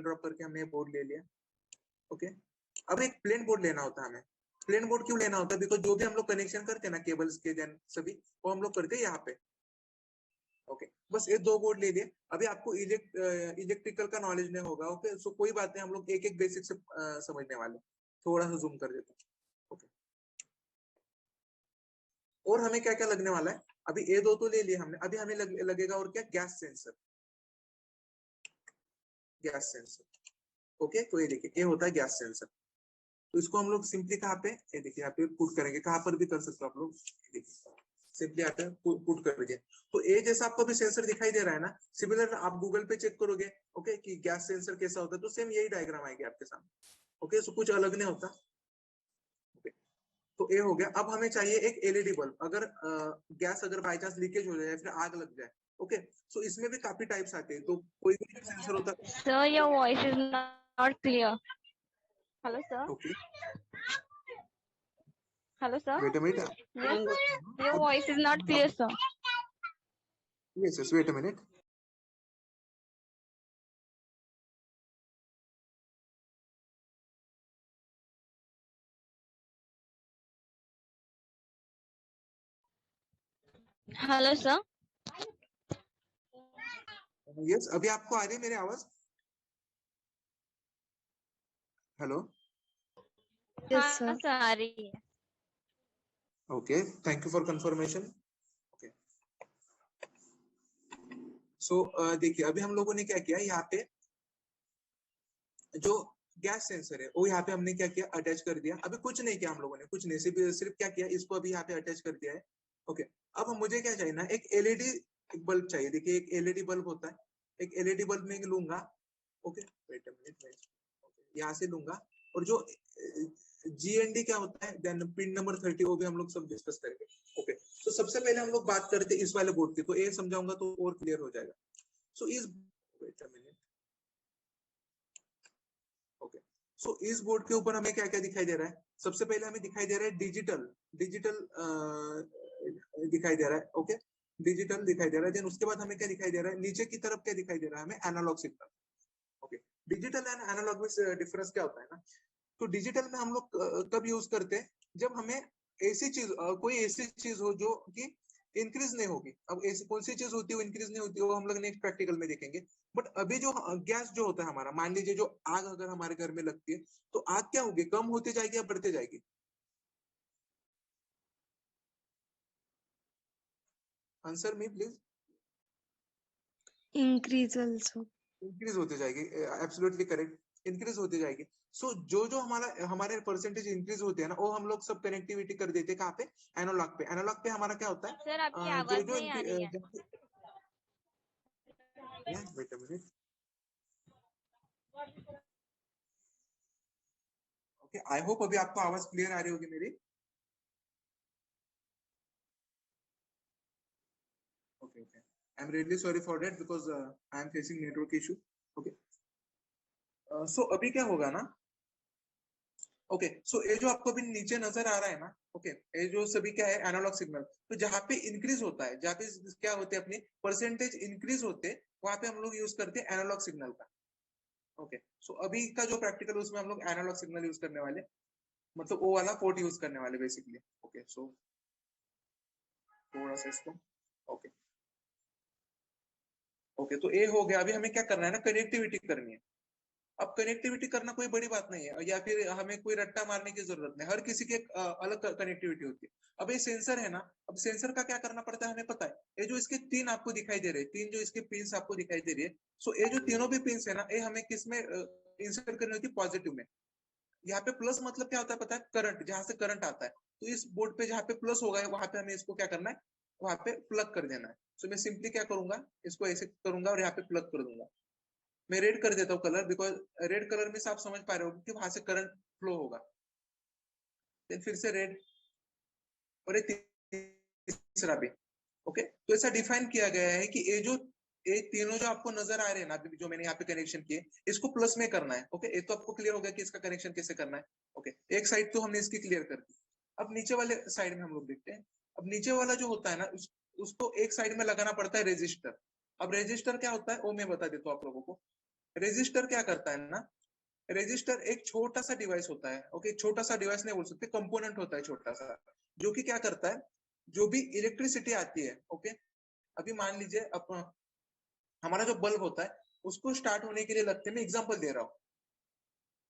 Drop करके हमने board ले लिया। ओके, अब एक प्लेन बोर्ड लेना होता है हमें। प्लेन बोर्ड क्यों लेना होता है? बिकॉज जो भी हम लोग कनेक्शन करते हैं ना केबल्स के देन सभी, वो हम लोग करते हैं यहाँ पे। ओके, बस ये दो बोर्ड ले लिए। अभी आपको इलेक्ट्रिकल का नॉलेज नहीं होगा। ओके, सो कोई बात नहीं, हम लोग एक एक बेसिक से समझने वाले। थोड़ा सा जूम कर देता हूँ। ओके, और हमें क्या क्या लगने वाला है? अभी ए दो तो ले लिए हमने, अभी हमें लगेगा और क्या? Gas sensor. Gas sensor. Okay, तो ये देखिए, ये होता है गैस सेंसर। तो इसको हम लोग सिंपली कहाँ पे, ये देखिए यहाँ पे पुट करेंगे। कहाँ पर भी कर सकते हो आप लोग, देखिए सिंपली यहाँ पे पुट कर दीजिए। तो ए जैसा आपको भी सेंसर दिखाई दे रहा है ना, सिमिलर आप गूगल पे चेक करोगे। ओके, कि गैस सेंसर कैसा होता है, तो सेम यही डायग्राम आएगी आपके सामने। ओके, सो कुछ अलग नहीं होता। ओके, तो ये हो गया। अब हमें चाहिए एक एलईडी बल्ब। अगर गैस अगर बाई चांस लीकेज हो जाए या फिर आग लग जाए, ओके, सो इसमें भी काफी टाइप्स आते हैं। तो कोई भी सेंसर होता है। Sir, your voice is not clear. Hello, sir. Okay, Hello, sir. Wait a minute. Yes, your voice is not clear, sir. Yes yes, wait a minute. Hello, sir. Yes, अभी आपको आ रही है मेरी आवाज? हेलो। Yes, sir. हाँ sir, आ रही है। Okay, thank you for confirmation. Okay, so देखिए, अभी हम लोगों ने क्या किया, यहाँ पे जो गैस सेंसर है वो यहाँ पे हमने क्या किया, अटैच कर दिया। अभी कुछ नहीं किया हम लोगों ने, कुछ नहीं, सिर्फ सिर्फ क्या किया, इसको अभी यहाँ पे अटैच कर दिया है। ओके, अब मुझे क्या चाहिए ना, एक एलईडी बल्ब चाहिए। देखिए, एक एलईडी बल्ब होता है। एक एलईडी बल्ब में लूंगा। ओके, वेट अ मिनट, यहाँ से लूंगा। और जो जीएनडी क्या होता है, देन पिन नंबर 30, वो भी हम लोग सब डिस्कस करेंगे। ओके, तो सबसे पहले हम लोग बात करते हैं इस वाले बोर्ड की। तो ये समझाऊंगा तो और क्लियर हो जाएगा। सो इस, वेट अ मिनट। ओके, सो इस बोर्ड के ऊपर हमें क्या क्या दिखाई दे रहा है? सबसे पहले हमें दिखाई दे रहा है डिजिटल। डिजिटल दिखाई दे रहा है। ओके, डिजिटल दिखाई दे रहा है। देन उसके बाद हमें क्या दिखाई दे रहा है? नीचे की तरफ क्या दिखाई दे रहा है हमें? Analog signal. Okay, digital and analog में डिफरेंस क्या होता है ना? तो डिजिटल में हम लोग कब यूज करते हैं? जब हमें ऐसी चीज, कोई ऐसी चीज हो जो कि इंक्रीज नहीं होगी। अब ऐसी कौन सी चीज होती है वो इंक्रीज नहीं होती, वो हम लोग नेक्स्ट प्रैक्टिकल में देखेंगे। बट अभी जो गैस जो होता है हमारा, मान लीजिए जो आग अगर हमारे घर में लगती है, तो आग क्या होगी? कम होती जाएगी या बढ़ते जाएगी? Answer me please. Increase also. Increase होती जाएगी, एब्सोल्युटली करेक्ट, इंक्रीज होती जाएगी। सो जो जो हमारे परसेंटेज इंक्रीज होते हैं ना, वो हम लोग सब कनेक्टिविटी कर देते हैं। कहाँ पे? एनालॉग पे। एनालॉग पे हमारा क्या होता है? सर आपकी जो आवाज जो नहीं आ रही है। Wait a minute. Okay, I hope अभी आपको आवाज क्लियर आ रही होगी मेरी। Okay okay, I am really sorry for that, because I am facing network issue. Okay, so अभी क्या होगा ना? ओके, सो ये जो आपको अभी नीचे नजर आ रहा है ना, ओके, ये जो सभी क्या है? Analog signal. तो जहाँ पे इंक्रीज होता है, जहाँ पे क्या होते हैं अपने परसेंटेज इंक्रीज होते हैं, वहां पे हम लोग यूज करते हैं एनालॉग सिग्नल का। ओके, सो अभी का जो प्रैक्टिकल, उसमें हम लोग एनालॉग सिग्नल यूज करने वाले, मतलब वो वाला पोर्ट यूज करने वाले बेसिकली। ओके, सो थोड़ा सा इसको, ओके ओके, तो ये हो गया। अभी हमें क्या करना है ना, कनेक्टिविटी करनी है। अब कनेक्टिविटी करना कोई बड़ी बात नहीं है, या फिर हमें कोई रट्टा मारने की जरूरत नहीं। हर किसी की एक अलग कनेक्टिविटी होती है। अब ये सेंसर है ना, अब सेंसर का क्या करना पड़ता है हमें पता है। ये जो इसके तीन आपको दिखाई दे रहे हैं, तीन जो इसके पिंस आपको दिखाई दे रही है, सो ये जो तीनों भी पिंस है ना, ये हमें किस में इंसर्ट करनी होती है? पॉजिटिव में। यहाँ पे प्लस मतलब क्या होता है पता है? करंट, जहां से करंट आता है। तो इस बोर्ड पे जहाँ पे प्लस होगा, वहां पे हमें इसको क्या करना है? वहां पे प्लग कर देना है। सो मैं सिंपली क्या करूंगा, इसको ऐसे करूंगा और यहाँ पे प्लग कर दूंगा। मैं रेड कर देता हूँ कलर, बिकॉज रेड कलर में से आप समझ पा रहे हो कि वहां से करंट फ्लो होगा। देन फिर से रेड, और ये तीसरा भी। ओके, तो ऐसा डिफाइन किया गया है कि ये तीनों जो आपको नजर आ रहे हैं ना, अभी जो मैंने यहाँ पे कनेक्शन किए, इसको प्लस में करना है। ओके, ये तो आपको क्लियर हो गया कि इसका कनेक्शन कैसे करना है। ओके, एक साइड तो हमने इसकी क्लियर कर दी। अब नीचे वाले साइड में हम लोग देखते हैं। अब नीचे वाला जो होता है ना, उसको एक साइड में लगाना पड़ता है रेजिस्टर। अब रेजिस्टर क्या होता है वो मैं बता देता हूँ आप लोगों को। रेजिस्टर क्या करता है ना, रेजिस्टर एक छोटा सा डिवाइस होता है, ओके, छोटा सा डिवाइस नहीं बोल सकते, कंपोनेंट होता है छोटा सा, जो कि क्या करता है, जो भी इलेक्ट्रिसिटी आती है, ओके, अभी मान लीजिए हमारा जो बल्ब होता है उसको स्टार्ट होने के लिए लगते हैं, मैं एग्जांपल दे रहा हूँ,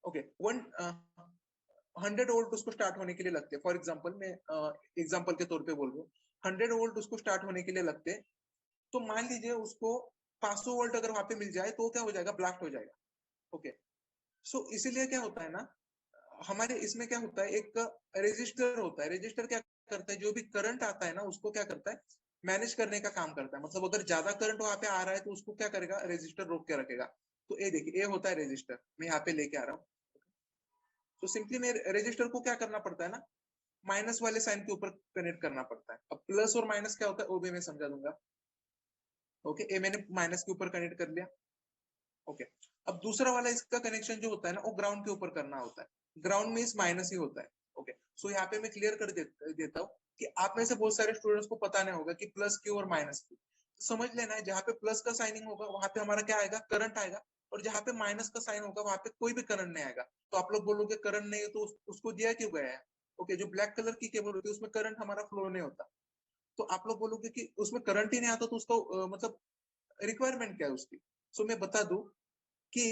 ओके, 100 वोल्ट उसको स्टार्ट होने के लिए लगते हैं, फॉर एग्जांपल मैं एग्जांपल के तौर पे बोल रहा हूँ, 100 वोल्ट उसको स्टार्ट होने के लिए लगते हैं, तो मान लीजिए उसको 500 वोल्ट अगर वहां पे मिल जाए तो क्या हो जाएगा, ब्लास्ट हो जाएगा, ओके। सो इसीलिए क्या होता है ना, हमारे इसमें क्या होता है, एक रेजिस्टर होता है, रेजिस्टर क्या करता है, जो भी करंट आता है ना उसको क्या करता है, मैनेज करने का काम करता है, मतलब अगर ज्यादा करंट वहां पे आ रहा है तो उसको क्या करेगा, रेजिस्टर रोक के रखेगा। तो ये देखिए, ये होता है रेजिस्टर, मैं यहाँ पे लेके आ रहा हूँ। तो सिंपली में रेजिस्टर को क्या करना पड़ता है ना, माइनस वाले साइन के ऊपर कनेक्ट करना पड़ता है। अब प्लस और माइनस क्या होता है वो भी मैं समझा दूंगा, ओके। ये मैंने माइनस के ऊपर कनेक्ट कर लिया, ओके। अब दूसरा वाला इसका कनेक्शन जो होता है ना वो ग्राउंड के ऊपर करना होता है, ग्राउंड में इस माइनस ही होता है, ओके। सो यहाँ पे मैं क्लियर कर देता हूँ कि आप में से बहुत सारे स्टूडेंट्स को पता नहीं होगा कि प्लस क्यू और माइनस क्यू। समझ लेना है, जहाँ पे प्लस का साइनिंग होगा वहां पे हमारा क्या आएगा, करंट आएगा, और जहाँ पे माइनस का साइन होगा वहां पे कोई भी करंट नहीं आएगा। तो आप लोग बोलोगे करंट नहीं है तो उसको दिया क्यों गया है, ओके। जो ब्लैक कलर की केबल होती है उसमें करंट हमारा फ्लो नहीं होता, तो आप लोग बोलोगे कि उसमें करंट ही नहीं आता तो उसका मतलब रिक्वायरमेंट क्या है उसकी। सो मैं बता दूं कि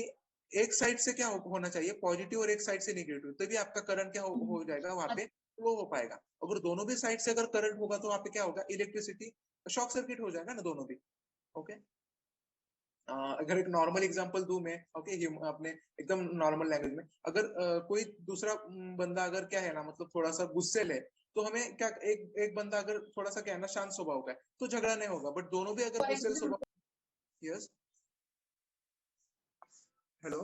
एक साइड से क्या होना चाहिए, पॉजिटिव, और एक साइड से नेगेटिव, तभी आपका करंट क्या हो जाएगा वहां पे, फ्लो हो पाएगा। अगर दोनों भी साइड से अगर करंट होगा तो वहां पे क्या होगा, इलेक्ट्रिसिटी शॉर्ट सर्किट हो जाएगा ना दोनों भी, ओके। अगर एक नॉर्मल एग्जांपल दूं मैं, ओके, अपने एकदम नॉर्मल लैंग्वेज में, अगर कोई दूसरा बंदा अगर क्या है ना, मतलब थोड़ा सा गुस्से है, तो हमें क्या, एक एक बंदा अगर थोड़ा सा क्या है ना, शांत स्वभाव का है तो झगड़ा नहीं होगा, बट दोनों भी अगर गुस्से स्वभाव, यस, हेलो,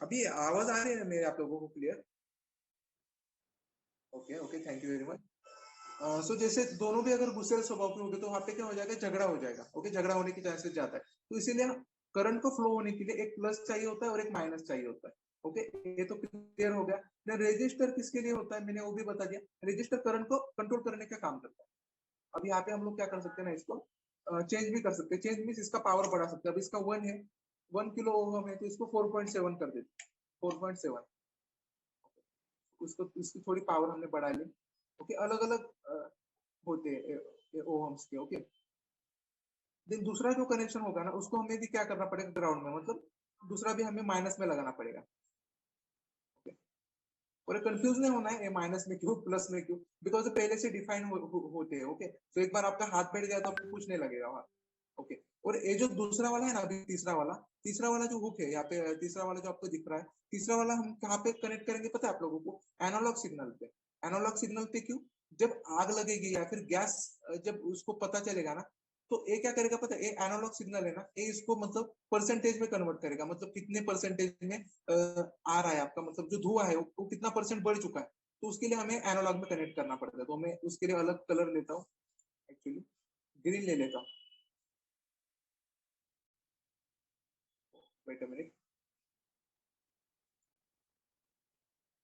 अभी आवाज आ रही है मेरे आप लोगों को clear, okay okay, thank you very much. So जैसे दोनों भी अगर गुस्सेल स्वभाव के होंगे तो वहां पे क्या हो जाएगा, झगड़ा हो जाएगा, ओके, झगड़ा होने की चांसेस ज्यादा है। तो इसीलिए करंट को फ्लो होने के लिए एक प्लस चाहिए होता है और एक माइनस चाहिए होता है, ओके। ये तो क्लियर हो गया ना। रजिस्टर किसके लिए होता है मैंने वो भी बता दिया, रजिस्टर करंट को कंट्रोल करने का काम करता है। अब यहाँ पे हम लोग क्या कर सकते हैं ना, इसको चेंज भी कर सकते हैं, चेंज मीन इसका पावर बढ़ा सकते हैं। अब इसका 1 है, 1 किलो ओम है, तो इसको 4.7 कर देते, 4.7, उसको इसकी थोड़ी पावर हमने बढ़ा ली, ओके। अलग अलग होते हैं ओहम्स के, ओके। देन दूसरा जो कनेक्शन होगा ना उसको हमें भी क्या करना पड़ेगा, ग्राउंड में, मतलब दूसरा भी हमें माइनस में लगाना पड़ेगा, ओके। और कंफ्यूज नहीं होना है, माइनस में क्यों, प्लस में क्यों, बिकॉज पहले से डिफाइन होते हैं, ओके। तो एक बार आपका हाथ बैठ गया तो आपको कुछ नहीं लगेगा वहां, ओके। और ये जो दूसरा वाला है ना, अभी तीसरा वाला जो हुक है यहाँ पे, तीसरा वाला जो आपको दिख रहा है, तीसरा वाला हम कहाँ पे कनेक्ट करेंगे पता है आप लोगों को, एनालॉग सिग्नल पे। एनालॉग सिग्नल पे क्यों, जब आग लगेगी या फिर गैस, जब उसको पता चलेगा ना, तो ये क्या करेगा पता है, ये एनालॉग सिग्नल है ना, ये इसको मतलब परसेंटेज में कन्वर्ट करेगा, मतलब कितने परसेंटेज में आ रहा है आपका, मतलब जो धुआं है वो कितना परसेंट बढ़ चुका है। तो उसके लिए हमें एनालॉग में कनेक्ट करना पड़ता है, तो मैं उसके लिए अलग कलर लेता हूँ, एक्चुअली ग्रीन ले लेता हूँ, वेट अ मिनट,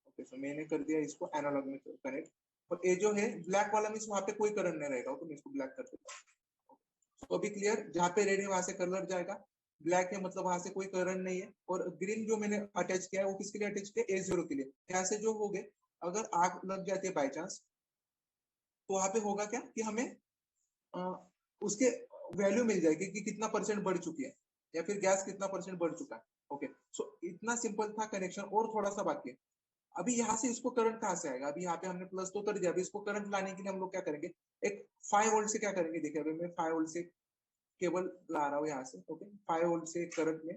ओके। सो मैंने कर दिया इसको एनालॉग में कनेक्ट। और ये जो है ब्लैक वाला मीन्स वहां पे कोई करंट नहीं रहेगा, तो मैं इसको ब्लैक कर देता हूँ। तो अभी क्लियर, जहाँ पे रेड है वहां से कलर जाएगा, ब्लैक है मतलब वहां से कोई करंट नहीं है। और ग्रीन जो मैंने अटैच किया है वो किसके लिए अटैच किया, A0 के लिए। यहाँ से जो हो गए, अगर आग लग जाती है बाई चांस, तो वहां पे होगा क्या कि हमें अ, उसके वैल्यू मिल जाएगी कि कितना परसेंट बढ़ चुकी है, या फिर गैस कितना परसेंट बढ़ चुका है, ओके। सो इतना सिंपल था कनेक्शन, और थोड़ा सा बाकी है। अभी यहाँ से इसको करंट कहाँ से आएगा, अभी यहाँ पे हमने प्लस तो कर दिया, अभी इसको करंट लाने के लिए हम लोग क्या करेंगे, एक 5 वोल्ट से क्या करेंगे, देखिए अभी मैं 5 वोल्ट से केबल ला रहा हूँ यहाँ से, ओके। 5 वोल्ट से करंट में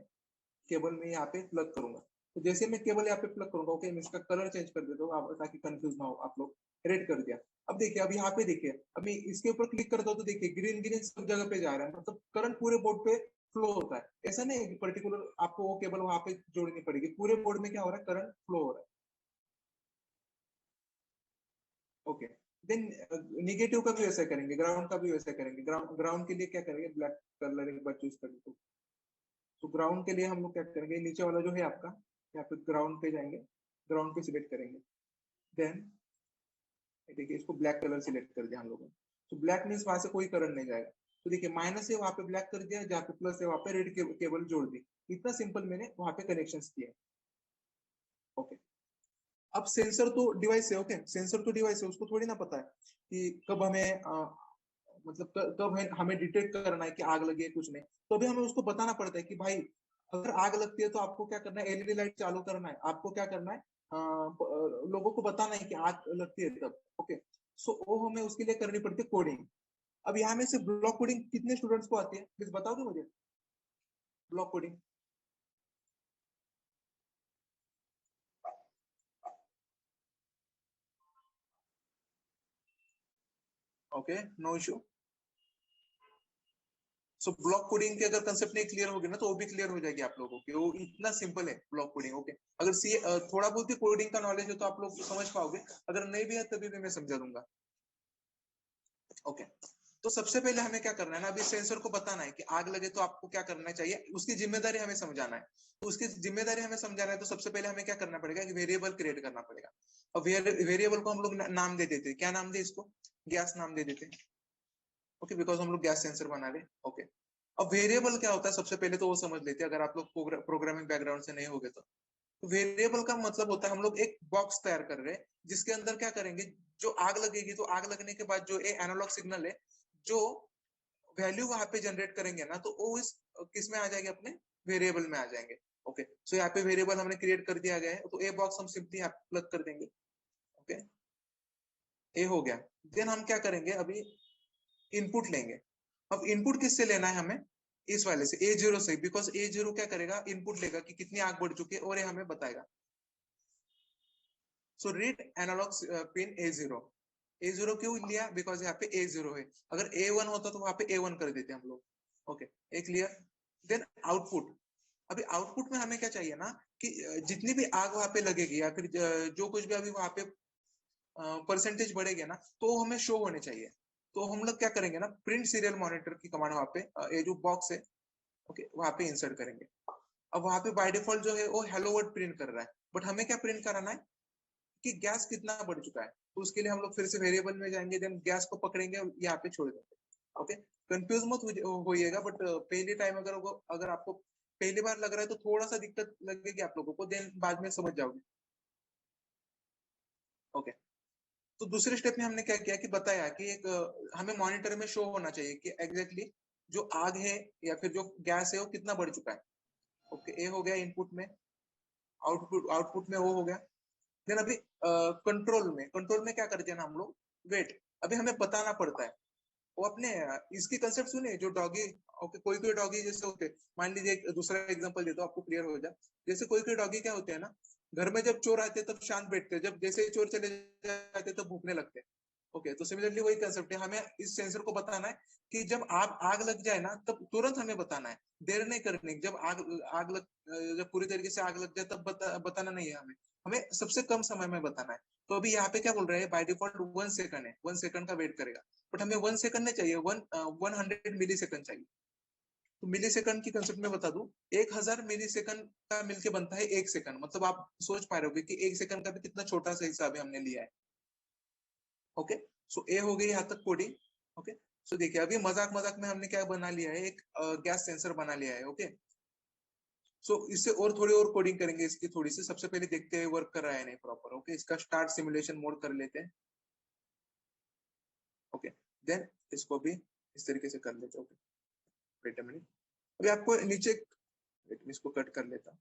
केबल में यहाँ पे प्लग करूंगा। तो जैसे मैं केबल यहाँ पे प्लग करूंगा, ओके, मैं इसका कलर चेंज कर देता हूँ ताकि कंफ्यूज ना हो आप लोग। रेड कर दिया। अब देखिए, अब यहाँ पे देखिए, अब मैं इसके ऊपर क्लिक करता हूँ तो देखिए ग्रीन ग्रीन सब जगह पे जा रहा है, मतलब करंट पूरे बोर्ड पे फ्लो होता है। ऐसा नहीं है पर्टिकुलर आपको वो केबल वहां पे जोड़नी पड़ेगी, पूरे बोर्ड में क्या हो रहा है, करंट फ्लो हो रहा है, ओके। देन निगेटिव का भी वैसा करेंगे, ग्राउंड का भी वैसा करेंगे। ग्राउंड के लिए क्या करेंगे, ब्लैक कलर एक बार चूज कर, तो ग्राउंड के लिए हम लोग क्या करेंगे, नीचे वाला जो है आपका, यहाँ पे ग्राउंड पे जाएंगे, ग्राउंड पे सिलेक्ट करेंगे। देन देखिए इसको ब्लैक कलर सिलेक्ट कर दिया हम लोगों ने, तो ब्लैक मीन्स वहां से कोई करंट नहीं जाएगा। तो देखिए माइनस है वहां पे ब्लैक कर दिया, जहाँ पे प्लस है वहां पे रेड केबल जोड़ दी। इतना सिंपल मैंने वहां पे कनेक्शन किया। ओके, अब सेंसर तो डिवाइस है। ओके, सेंसर तो डिवाइस है, उसको थोड़ी ना पता है कि कब हमें मतलब कब हमें डिटेक्ट करना है कि आग लगी है कुछ नहीं। तो अभी हमें उसको बताना पड़ता है कि भाई अगर आग लगती है तो आपको क्या करना है, एलईडी लाइट चालू करना है, आपको क्या करना है, लोगों को बताना है कि आग लगती है तब। ओके, सो वो हमें उसके लिए करनी पड़ती है कोडिंग। अब यहाँ में से ब्लॉक कोडिंग कितने स्टूडेंट्स को आती है, प्लीज बताओगे मुझे, block coding? Okay, no issue. So block coding के अगर कंसेप्ट नहीं क्लियर होगी ना तो वो भी क्लियर हो जाएगी आप लोगों की, वो इतना सिंपल है ब्लॉक कोडिंग। ओके, अगर सी थोड़ा बहुत ही कोडिंग का नॉलेज है तो आप लोग समझ पाओगे, अगर नहीं भी है तभी भी मैं समझा दूंगा। ओके, तो सबसे पहले हमें क्या करना है ना, अभी सेंसर को बताना है कि आग लगे तो आपको क्या करना चाहिए, उसकी जिम्मेदारी हमें समझाना है। तो उसकी जिम्मेदारी हमें समझाना है तो सबसे पहले हमें क्या करना पड़ेगा कि वेरिएबल क्रिएट करना पड़ेगा। और वेरिएबल को हम लोग नाम दे देते हैं, क्या नाम दे इसको, गैस नाम दे देते हैं। ओके, बिकॉज हम लोग गैस सेंसर बना रहे। ओके, अब वेरिएबल क्या होता है सबसे पहले तो वो समझ लेते हैं, अगर आप लोग प्रोग्रामिंग बैकग्राउंड से नहीं होगे तो। वेरिएबल का मतलब होता है हम लोग एक बॉक्स तैयार कर रहे हैं जिसके अंदर क्या करेंगे, जो आग लगेगी तो आग लगने के बाद जो एनालॉग सिग्नल है, जो वैल्यू वहां पे जनरेट करेंगे ना, तो वो इस किस में आ जाएंगे, अपने वेरिएबल में आ जाएंगे। ओके, सो यहाँ पे वेरिएबल हमने क्रिएट कर दिया गया है, तो ए बॉक्स हम सिंपली यहाँ प्लग कर देंगे। ओके, ए हो गया। देन हम क्या करेंगे, अभी इनपुट लेंगे। अब इनपुट किससे लेना है हमें, इस वाले से, A0 से, बिकॉज A0 क्या करेगा, इनपुट लेगा कि कितनी आग बढ़ चुकी है और ये हमें बताएगा। So read analogue pin A0। A0 क्यों लिया, बिकॉज यहाँ पे A0 है, अगर A1 होता तो वहां पे A1 कर देते हम लोग। Okay, a clear. Then output. अभी आउटपुट में हमें क्या चाहिए ना कि जितनी भी आग वहां पे लगेगी या फिर जो कुछ भी अभी वहां पे परसेंटेज बढ़ेगा ना, तो हमें शो होने चाहिए। तो हम लोग क्या करेंगे ना, प्रिंट सीरियल मॉनिटर की कमांड वहां पे ये जो बॉक्स है, ओके, वहां पे इंसर्ट करेंगे। अब वहां पे बाय डिफॉल्ट जो है वो हेलो वर्ड प्रिंट कर रहा है, बट हमें क्या प्रिंट कराना है कि गैस कितना बढ़ चुका है। तो उसके लिए हम लोग फिर से वेरिएबल में जाएंगे, देन गैस को पकड़ेंगे और यहाँ पे छोड़ देंगे। ओके, कंफ्यूज मत होइएगा, बट पहली टाइम अगर आपको पहली बार लग रहा है तो थोड़ा सा दिक्कत लगेगी आप लोगों को, देन बाद में समझ जाओगे। ओके, तो दूसरे स्टेप में हमने क्या किया कि बताया कि एक हमें मॉनिटर में शो होना चाहिए कि एग्जैक्टली जो आग है या फिर जो गैस है वो कितना बढ़ चुका है। ओके, ए हो गया इनपुट में। आउटपुट में वो हो गया। देन अभी कंट्रोल में क्या करते हैं ना हम लोग, वेट। अभी हमें बताना पड़ता है, वो अपने इसकी कंसेप्ट सुने, जो डॉगी। ओके, कोई कोई डॉगी जैसे होते हैं, मान लीजिए एक दूसरा एग्जांपल देता हूँ आपको क्लियर हो जाए। जैसे कोई कोई डॉगी क्या होते हैं ना, घर में जब चोर आते हैं तब शांत बैठते हैं, जब जैसे ही चोर चले जाते हैं तब भूखने लगते हैं। ओके, तो सिमिलरली वही कंसेप्ट है, हमें इस सेंसर को बताना है कि जब आग आग लग जाए ना तब तुरंत हमें बताना है, देर नहीं करनी। जब आग लग जब पूरी तरीके से आग लग जाए तब बताना नहीं है हमें, हमें सबसे कम समय में बताना है। तो अभी यहाँ पे क्या बोल रहे हैं, बाय डिफॉल्ट 1 सेकंड है, 1 सेकंड का वेट करेगा। बट हमें 1 सेकंड नहीं चाहिए, 100 मिली सेकंड चाहिए। तो मिली सेकंड की कंसेप्ट में बता दूं, 1000 मिली सेकंड का मिलके बनता है 1 सेकंड। मतलब आप सोच पा रहे हो कि 1 सेकंड का भी कितना छोटा सा हिसाब है हमने लिया है। ओके, सो ए हो गई यहाँ तक कोडिंग। ओके, सो देखिए अभी मजाक मजाक में हमने क्या बना लिया है, एक गैस सेंसर बना लिया है। ओके, सो इससे और थोड़ी और कोडिंग करेंगे इसकी थोड़ी सी, सबसे पहले देखते हैं वर्क कर रहा है नहीं प्रॉपर। ओके, इसका स्टार्ट सिमुलेशन मोड कर लेते हैं। ओके, देन इसको भी इस तरीके से कर लेते हैं। Okay, wait a minute. अभी आपको नीचे वेट, इसको कट कर लेता हूँ।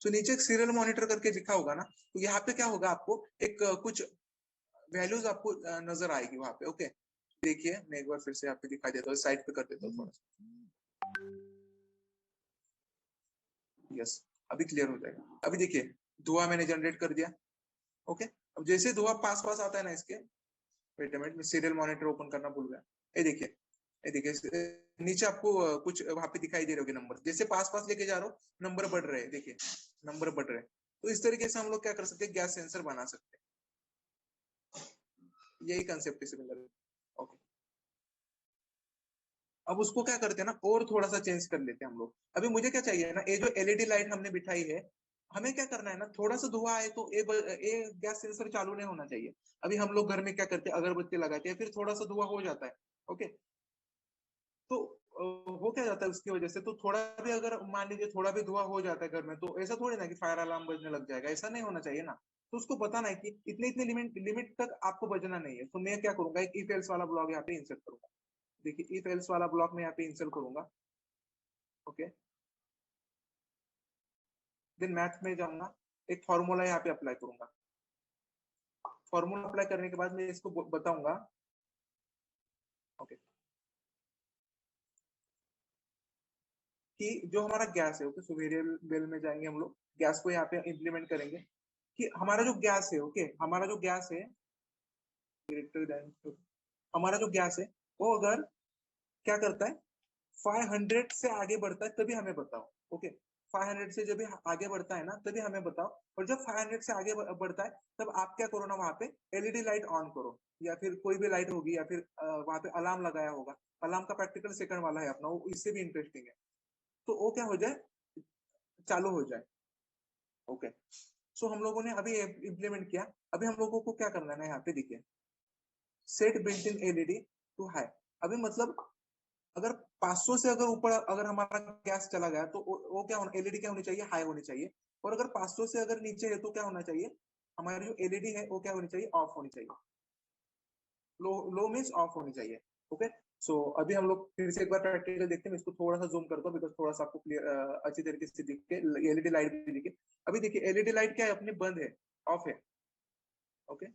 तो नीचे एक सीरियल मॉनिटर करके लिखा होगा ना, तो यहाँ पे क्या होगा, आपको एक कुछ वैल्यूज आपको नजर आएगी वहां पे। ओके, देखिए मैं एक बार फिर से यहाँ पे दिखा देता हूँ, साइड पे कर देता हूँ थोड़ा सा। यस, अभी क्लियर हो जाएगा। अभी देखिए धुआं मैंने जनरेट कर दिया। ओके, अब जैसे धुआं पास पास आता है ना इसके, वेट अ मिनट, मैं सीरियल मॉनिटर ओपन करना भूल गया। ये देखिए नीचे आपको कुछ वहां पे दिखाई दे रहे होंगे नंबर, जैसे पास पास लेके जा रहा हूँ नंबर बढ़ रहे हैं, देखिए नंबर बढ़ रहे हैं। तो इस तरीके से हम लोग क्या कर सकते हैं, गैस सेंसर बना सकते हैं। यही कंसेप्ट है सिमिलर। ओके, अब उसको क्या करते हैं ना, और थोड़ा सा चेंज कर लेते हैं हम लोग। अभी मुझे क्या चाहिए ना, ये जो एलईडी लाइट हमने बिठाई है, हमें क्या करना है ना, थोड़ा सा धुआं आए तो ये गैस सेंसर चालू नहीं होना चाहिए। अभी हम लोग घर में क्या करते हैं, अगरबत्ती लगाते हैं, फिर थोड़ा सा धुआं हो जाता है। ओके, तो हो क्या जाता है उसकी वजह से, तो थोड़ा भी अगर मान लीजिए थोड़ा भी धुआं हो जाता है घर में, तो ऐसा थोड़ी ना कि फायर अलार्म बजने लग जाएगा, ऐसा नहीं होना चाहिए ना। तो उसको बताना है कि इतने इतने लिमिट लिमिट तक आपको बजना नहीं है। तो मैं क्या करूंगा, एक इफ एल्स वाला ब्लॉक यहाँ पे इंसर्ट करूंगा। देखिए इफ एल्स वाला ब्लॉक मैं यहाँ पे इंसर्ट करूंगा। ओके, देन मैथ में जाऊंगा, एक फॉर्मूला यहाँ पे अप्लाई करूंगा। फॉर्मूला अप्लाई करने के बाद मैं इसको बताऊंगा। ओके, कि जो हमारा गैस है, ओके, सो वेरिएबल में जाएंगे हम लोग, गैस को यहाँ पे इम्प्लीमेंट करेंगे कि हमारा जो गैस है, ओके, हमारा जो गैस है, हमारा जो गैस है वो अगर क्या करता है, 500 से आगे बढ़ता है तभी हमें बताओ। ओके, 500 से जब भी आगे बढ़ता है ना तभी हमें बताओ। और जब 500 से आगे बढ़ता है तब आप क्या करो ना, वहां पे एलईडी लाइट ऑन करो, या फिर कोई भी लाइट होगी, या फिर वहां पे अलार्म लगाया होगा। अलार्म का प्रैक्टिकल सेकंड वाला है अपना, वो इससे भी इंटरेस्टिंग है। तो वो क्या हो जाए, चालू हो जाए। ओके, सो हम लोगों ने अभी इम्प्लीमेंट किया। अभी हम लोगों को क्या करना है ना, यहाँ पे देखिए, set built in LED to high. अभी मतलब अगर 500 से अगर ऊपर अगर हमारा गैस चला गया तो वो क्या होना, एलईडी क्या होनी चाहिए, हाई होनी चाहिए। और अगर 500 से अगर नीचे है तो क्या होना चाहिए, हमारी जो एलईडी है वो क्या होनी चाहिए, ऑफ होनी चाहिए। लो लो मीन्स ऑफ होनी चाहिए। ओके, सो अभी हम लोग फिर से एक बार प्रैक्टिकल देखते हैं। मैं इसको थोड़ा सा जूम करता हूँ बिकॉज थोड़ा सा आपको क्लियर अच्छी तरीके से दिखे, एलईडी लाइट भी दिखे। अभी देखिए एलईडी लाइट क्या है, अपनी बंद है, ऑफ है। ओके,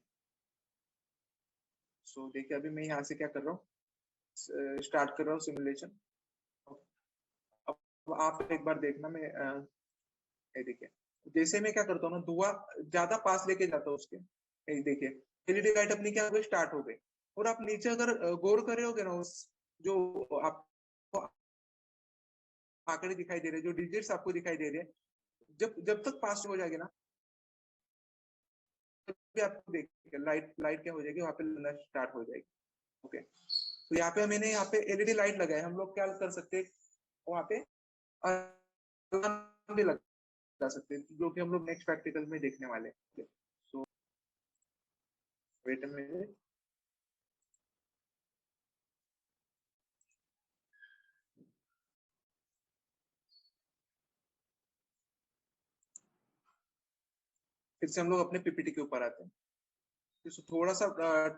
सो देखिए अभी मैं यहाँ से क्या कर रहा हूँ, स्टार्ट कर रहा हूँ सिमुलेशन। अब आप एक बार देखना, मैं ये देखिए, जैसे मैं क्या करता हूँ ना, धुआं ज्यादा पास लेके जाता हूँ उसके, ये देखिए एलईडी लाइट अपनी क्या हो गई, स्टार्ट हो गई। और आप नीचे अगर गौर करे होगे ना, उस जो आपको आंकड़े दिखाई दे रहे हैं, जो डिजिट्स आपको दिखाई दे रहे हैं, जब जब तक पास हो जाएगी ना, तभी आपको देखिए लाइट लाइट क्या हो जाएगी, वहां पे लगना स्टार्ट हो जाएगी। ओके, तो यहाँ पे मैंने यहाँ पे एलईडी लाइट लगाया। हम लोग क्या कर सकते हैं, वहां पे अलार्म भी लगा सकते हैं, जो कि हम लोग नेक्स्ट प्रैक्टिकल में देखने वाले हैं। सो वेट अ मिनट, फिर से हम लोग अपने पीपीटी के ऊपर आते हैं। तो थोड़ा सा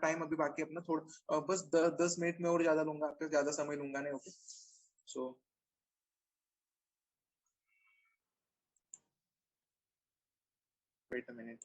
टाइम अभी बाकी है अपना, थोड़ा बस 10 मिनट में और ज्यादा लूंगा, आपका ज्यादा समय लूंगा नहीं। Okay, so wait a minute.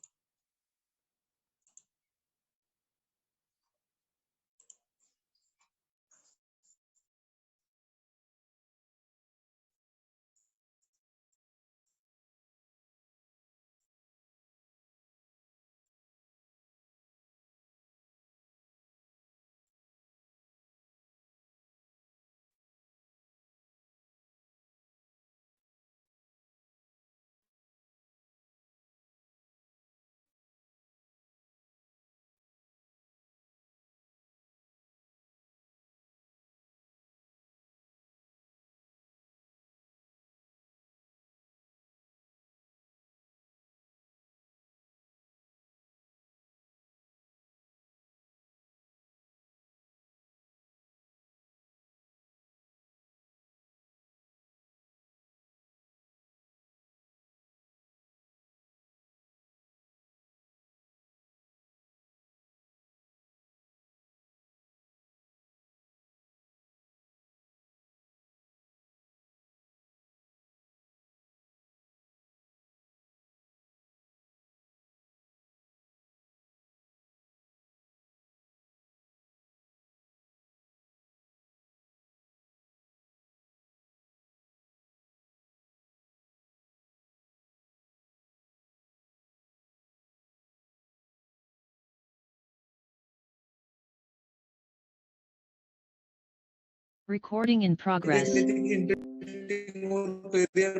Recording in देख progress. लेते हैं कि इंटरेस्टिंग और करियर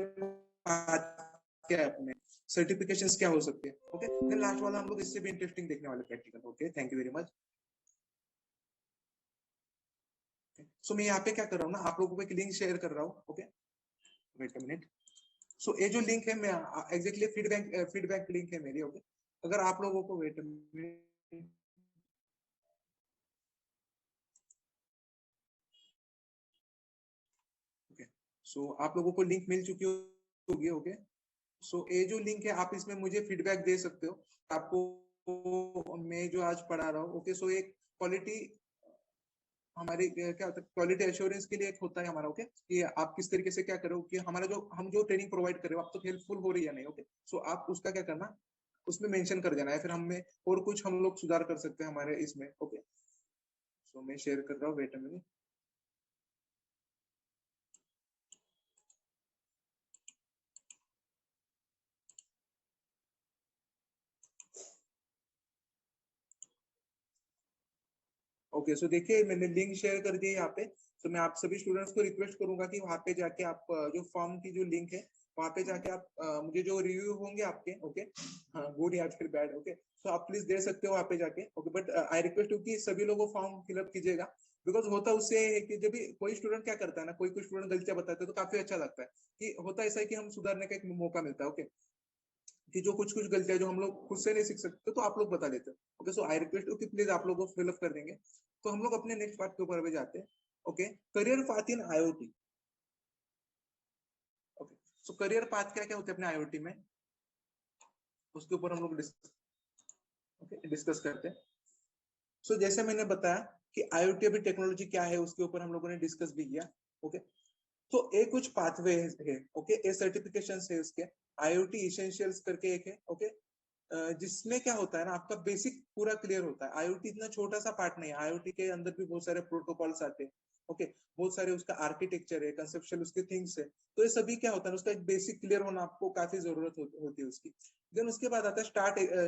पाथ क्या है अपने, सर्टिफिकेशंस क्या हो सकते हैं। ओके, देन लास्ट वाला हम लोग इससे भी इंटरेस्टिंग देखने वाले practical. Okay, thank you very much. So मैं यहाँ पे क्या कर रहा हूँ ना, आप लोगों को एक लिंक शेयर कर रहा हूँ। Okay, wait a minute. So ये जो लिंक है, मैं एग्जैक्टली फीडबैक लिंक है मेरी। ओके, अगर आप लोगों को, वेट अ मिनट, सो आप लोगों को लिंक मिल चुकी होगी। ओके, सो ये जो लिंक है आप इसमें मुझे फीडबैक दे सकते हो आपको मैं जो आज पढ़ा रहा हूँ। ओके, सो एक क्वालिटी हमारी क्या होता है, क्वालिटी एश्योरेंस के लिए एक होता है हमारा। ओके, कि आप किस तरीके से क्या करो कि हमारा जो हम जो ट्रेनिंग प्रोवाइड कर रहे हो आप तो हेल्पफुल हो रही है नहीं। ओके, सो आप उसका क्या करना, उसमें मेंशन कर देना है, फिर हमें और कुछ हम लोग सुधार कर सकते हैं हमारे इसमें। ओके, सो मैं शेयर कर रहा हूँ, wait a minute. Okay, so देखिए मैंने लिंक शेयर कर दिया यहाँ पे। तो मैं आप सभी स्टूडेंट्स को रिक्वेस्ट करूंगा कि वहां पे जाके आप जो फॉर्म की जो लिंक है वहां पे जाके आप मुझे जो रिव्यू होंगे आपके, ओके, हाँ गुड या फिर बैड, ओके, तो आप प्लीज दे सकते हो वहां पे जाके। Okay, but I request you कि सभी लोगों फॉर्म फिलअप कीजिएगा। बिकॉज होता उससे है कि जब भी कोई स्टूडेंट क्या करता है ना, कोई कोई स्टूडेंट गलतियां बताते हैं तो काफी अच्छा लगता है कि होता ऐसा है कि हम सुधारने का एक मौका मिलता है। ओके, कि जो कुछ कुछ गलतियां जो हम लोग खुद से नहीं सीख सकते तो आप लोग बता देते हो। Okay, so I request you कि प्लीज आप लोग फिलअप कर देंगे। तो हम लोग अपने नेक्स्ट पार्ट के ऊपर भी जाते हैं। ओके, करियर पाथ इन आईओटी। ओके, सो करियर पाथ क्या क्या होते हैं अपने आईओटी में, उसके ऊपर हम लोग डिस्कस करते हैं। सो जैसे मैंने बताया कि आईओटी अभी टेक्नोलॉजी क्या है उसके ऊपर हम लोगों ने डिस्कस भी किया। ओके, तो एक कुछ पाथवे है। ओके, ए सर्टिफिकेशन है उसके, आईओटी इसेंशियल्स करके एक है। ओके, जिसमें क्या होता है ना आपका बेसिक पूरा क्लियर होता है। आईओटी इतना छोटा सा पार्ट नहीं है, आईओटी के अंदर भी बहुत सारे प्रोटोकॉल्स आते हैं। ओके, बहुत सारे उसका आर्किटेक्चर है, कंसेप्चुअल उसके थिंग्स है। तो ये सभी क्या होता है उसका एक बेसिक क्लियर होना आपको काफी जरूरत होती है उसकी। देन उसके बाद आता है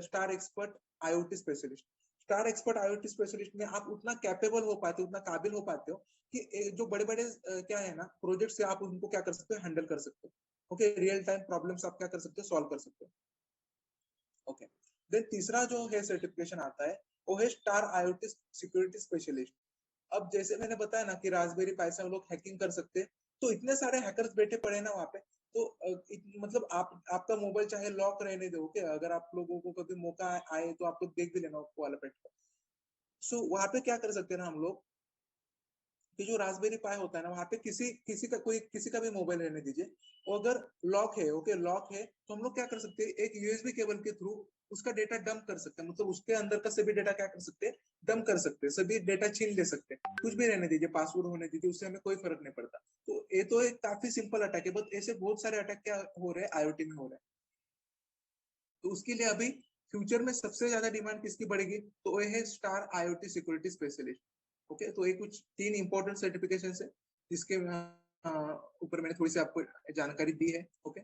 star expert IoT specialist. Star expert IoT specialist में आप उतना कैपेबल हो पाते हो, उतना काबिल हो पाते हो कि जो बड़े बड़े क्या है ना प्रोजेक्ट से आप उनको क्या कर सकते हो, हैंडल कर सकते हो। ओके, रियल टाइम प्रॉब्लम्स आप क्या कर सकते हो, सॉल्व कर सकते हो। ओके, देन तीसरा जो है सर्टिफिकेशन आता है वो है स्टार आईओटी सिक्योरिटी स्पेशलिस्ट। अब जैसे मैंने बताया ना कि रास्पबेरी पाई से हम लोग हैकिंग कर सकते हैं, तो इतने सारे हैकर्स बैठे पड़े ना वहां पे। तो मतलब आप आपका मोबाइल चाहे लॉक रहने दो, ओके, अगर आप लोगों को कभी मौका आए तो आप लोग देख भी लेना उसको वाला पेट। सो वहां पे क्या कर सकते हैं ना हम लोग कि जो रास्पबेरी पाई होता है ना वहां पे किसी किसी का कोई किसी का भी मोबाइल रहने दीजिए, और अगर लॉक है, ओके लॉक है, तो हम लोग क्या कर सकते हैं एक यूएसबी केबल के थ्रू उसका डेटा डंप कर सकते हैं। मतलब उसके अंदर का सभी डेटा क्या कर सकते हैं, डंप कर सकते हैं, सभी डेटा छीन ले सकते हैं, कुछ भी रहने दीजिए, पासवर्ड होने दीजिए, उससे हमें कोई फर्क नहीं पड़ता। तो ये तो एक काफी सिंपल अटैक है, बट ऐसे बहुत सारे अटैक क्या हो रहे हैं आईओटी में हो रहे हैं। तो उसके लिए अभी फ्यूचर में सबसे ज्यादा डिमांड किसकी बढ़ेगी, तो वो है star IoT security specialist. Okay, तो ये कुछ तीन इंपॉर्टेंट सर्टिफिकेशन है जिसके ऊपर मैंने थोड़ी सी आपको जानकारी दी है। ओके,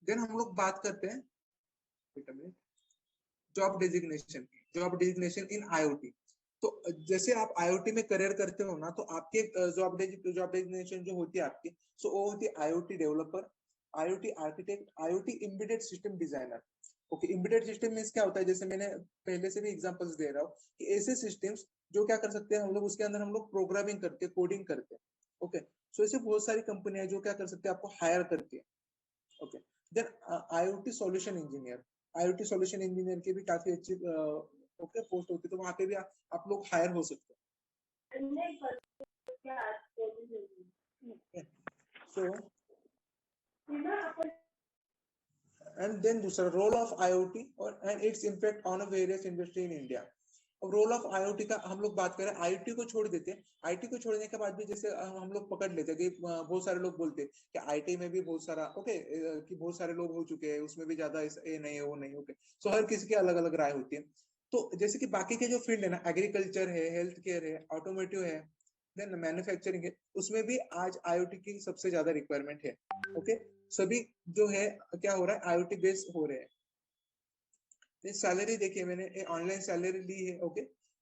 देन हम लोग बात करते हैं जॉब डेजिग्नेशन की, जॉब डेजिग्नेशन इन आईओटी। तो जैसे आप आईओटी में करियर करते हो ना तो आपके जॉब डेजिग्नेशन जो होती है आपकी, सो वो होती है IoT developer, IoT architect, IoT embedded system designer. Okay, embedded system में क्या होता है, जैसे मैंने पहले से भी एग्जांपल्स दे रहा हूँ कि ऐसे सिस्टम्स जो क्या कर सकते हैं हम लोग उसके अंदर हम लोग प्रोग्रामिंग करके कोडिंग करते हैं। ओके, सो ऐसे बहुत सारी कंपनियां जो क्या कर सकते हैं आपको हायर करती है। Okay, then IoT solution engineer, IoT solution engineer की भी काफी अच्छी ओके पोस्ट होती है, तो वहां पे भी आप लोग हायर हो सकते हैं। सो एंड देन दूसरा रोल ऑफ आईओटी और and its impact on various industry in India. अब रोल ऑफ आईओटी का हम लोग बात करें, आईटी को छोड़ देते हैं, आईटी को छोड़ने के बाद भी जैसे हम लोग पकड़ लेते हैं कि बहुत सारे लोग बोलते हैं कि आईटी में भी बहुत सारा ओके कि बहुत सारे लोग हो चुके हैं उसमें भी ज्यादा ये नहीं है वो नहीं, ओके, सो हर किसी की अलग अलग राय होती है। तो जैसे कि बाकी के जो फील्ड है ना, एग्रीकल्चर है, हेल्थ केयर है, ऑटोमोटिव है, देन मैन्युफैक्चरिंग है, उसमें भी आज आईओटी की सबसे ज्यादा रिक्वायरमेंट है। ओके, सभी जो है क्या हो रहा है आईओटी बेस्ड हो रहे हैं। सैलरी देखिए मैंने ऑनलाइन सैलरी ली है। ओके,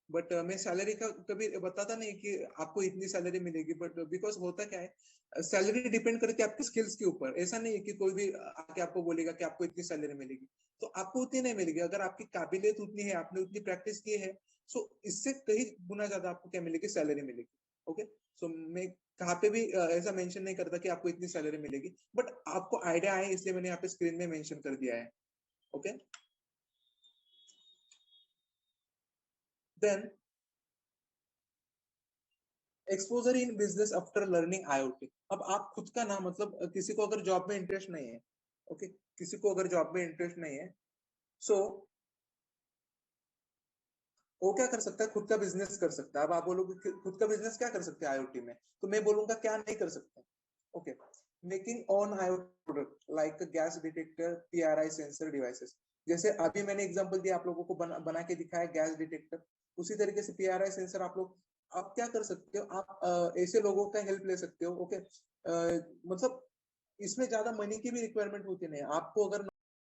बट मैं सैलरी का कभी बताता नहीं कि आपको इतनी सैलरी मिलेगी, बट बिकॉज होता क्या है सैलरी डिपेंड करती है आपकी स्किल्स के ऊपर। ऐसा नहीं है कि कोई भी आके आपको बोलेगा कि आपको इतनी सैलरी मिलेगी, तो आपको उतनी नहीं मिलेगी। अगर आपकी काबिलियत उतनी है, आपने उतनी प्रैक्टिस की है, सो इससे कहीं गुना ज्यादा आपको क्या मिलेगी, सैलरी मिलेगी। ओके, सो मैं कहाँ पे भी ऐसा मेंशन नहीं करता कि आपको इतनी सैलरी मिलेगी, बट आपको आइडिया आए इसलिए मैंने यहाँ पे स्क्रीन में मेंशन कर दिया है। Okay, then exposure in business after learning IoT। अब आप खुद का ना मतलब किसी को अगर जॉब में इंटरेस्ट नहीं है, ओके, किसी को अगर जॉब में इंटरेस्ट नहीं है, सो वो क्या कर सकता है, खुद का बिजनेस कर सकता है। अब आप बोलोगे कि खुद का बिजनेस क्या कर सकते हैं IoT में, तो मैं बोलूंगा क्या नहीं कर सकते। Okay, making on IoT product like gas detector, PRI sensor devices. जैसे अभी मैंने एग्जांपल दिया आप लोगों को, बना के दिखाया गैस डिटेक्टर, उसी तरीके से PRI सेंसर आप क्या कर सकते हो, आप ऐसे लोगों का हेल्प ले सकते हो। ओके, मतलब इसमें ज्यादा मनी की भी रिक्वायरमेंट होती नहीं है। आपको अगर